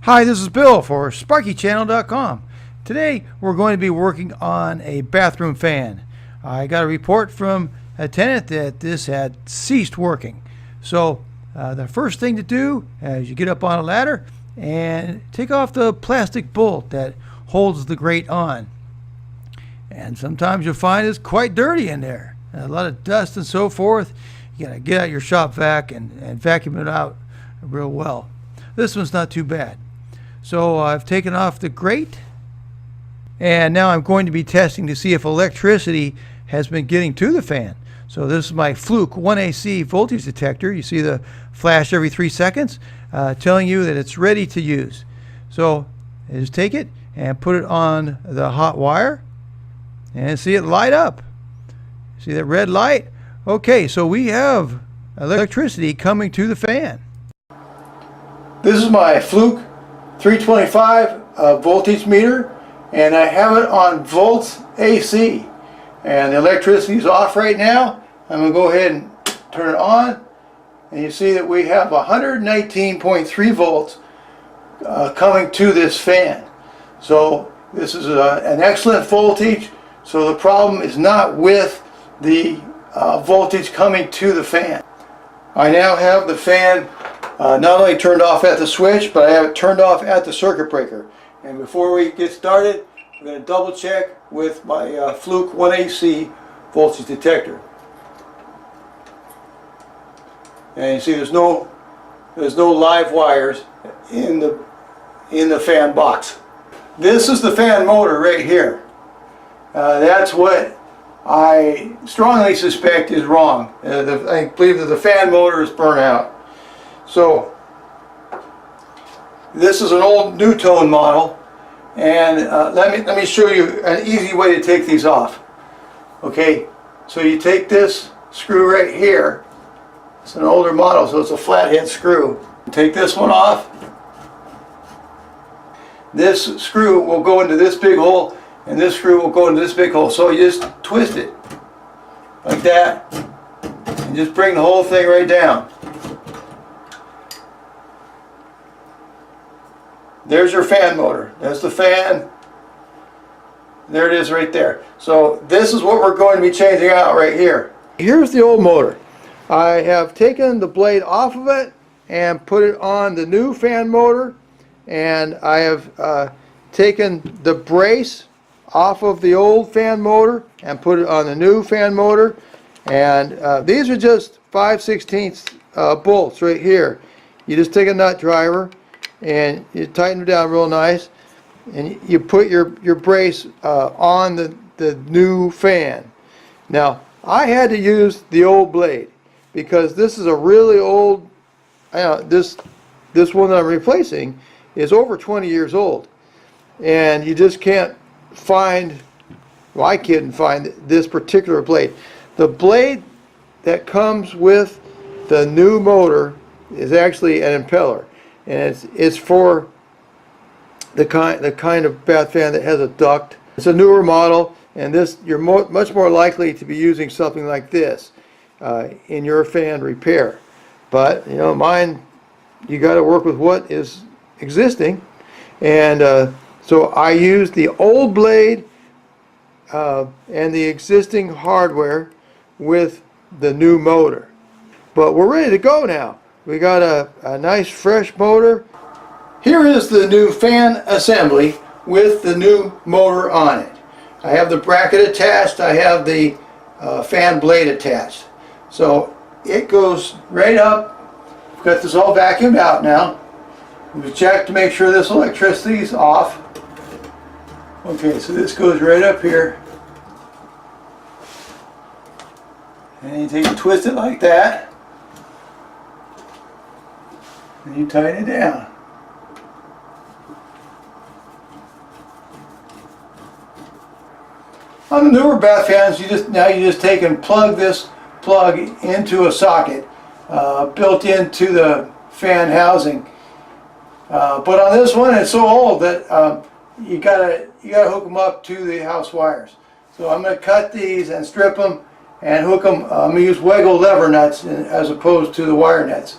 Hi, this is Bill for SparkyChannel.com. Today we're going to be working on a bathroom fan. I got a report from a tenant that this had ceased working. So the first thing to do is you get up on a ladder and take off the plastic bolt that holds the grate on. And sometimes you'll find it's quite dirty in there. A lot of dust and so forth. You gotta get out your shop vac and vacuum it out real well. This one's not too bad. So I've taken off the grate, and now I'm going to be testing to see if electricity has been getting to the fan. So this is my Fluke 1AC voltage detector. You see the flash every 3 seconds telling you that it's ready to use. So I just take it and put it on the hot wire and see it light up. See that red light? Okay, so we have electricity coming to the fan. This is my Fluke 325 voltage meter, and I have it on volts AC, and the electricity is off right now. I'm going to go ahead and turn it on, and you see that we have 119.3 volts coming to this fan. So this is an excellent voltage. So the problem is not with the voltage coming to the fan. I now have the fan not only turned off at the switch, but I have it turned off at the circuit breaker. And before we get started, I'm going to double check with my Fluke 1AC voltage detector. And you see there's no live wires in the fan box. This is the fan motor right here. That's what I strongly suspect is wrong. I believe that the fan motor is burnt out. So this is an old Nutone model, and let me show you an easy way to take these off. Okay, so you take this screw right here. It's an older model, so it's a flathead screw. Take this one off. This screw will go into this big hole, and this screw will go into this big hole. So you just twist it like that, and just bring the whole thing right down. There's your fan motor. That's the fan. There it is right there. So this is what we're going to be changing out right here. Here's the old motor. I have taken the blade off of it and put it on the new fan motor, and I have taken the brace off of the old fan motor and put it on the new fan motor. And these are just 5/16 bolts right here. You just take a nut driver and you tighten them down real nice, and you put your brace on the new fan. Now I had to use the old blade because this is a really old, this one that I'm replacing is over 20 years old, and you just can't find, well, I couldn't find this particular blade. The blade that comes with the new motor is actually an impeller, and it's for the kind of bath fan that has a duct. It's a newer model, and this you're much more likely to be using something like this in your fan repair. But you know, mine, you got to work with what is existing, and so I used the old blade and the existing hardware with the new motor. But we're ready to go now. We got a nice fresh motor. Here is the new fan assembly with the new motor on it. I have the bracket attached. I have the fan blade attached. So it goes right up. I've got this all vacuumed out now. We check to make sure this electricity is off. Okay, so this goes right up here. And you take and twist it like that. And you tighten it down. On the newer bath fans, you just take and plug this plug into a socket built into the fan housing. But on this one, it's so old that you gotta hook them up to the house wires. So I'm going to cut these and strip them and hook them. I'm going to use Wegel lever nuts as opposed to the wire nuts.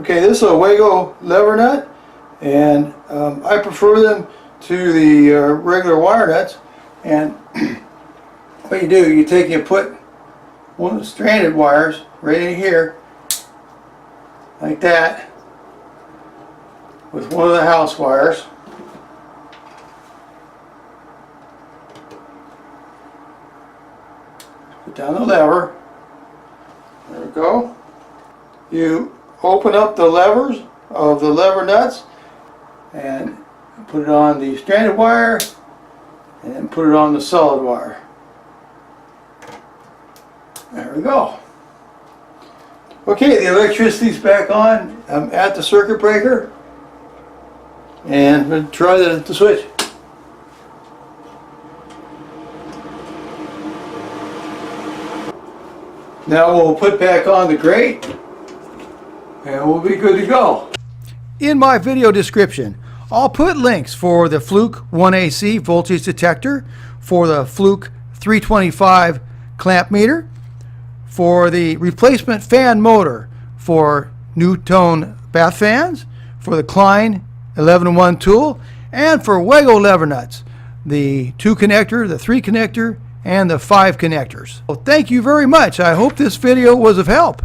Okay, this is a Wago lever nut, and I prefer them to the regular wire nuts. And what you do, you put one of the stranded wires right in here, like that, with one of the house wires. Put down the lever. There we go. You open up the levers of the lever nuts and put it on the stranded wire and then put it on the solid wire. There we go. Okay, the electricity's back on. I'm at the circuit breaker and I'm going to try the switch. Now we'll put back on the grate and we'll be good to go. In my video description, I'll put links for the Fluke 1AC voltage detector, for the Fluke 325 clamp meter, for the replacement fan motor for Nutone bath fans, for the Klein 11-in-1 tool, and for Wago lever nuts, the 2 connector, the 3 connector, and the 5 connectors. Well, thank you very much. I hope this video was of help.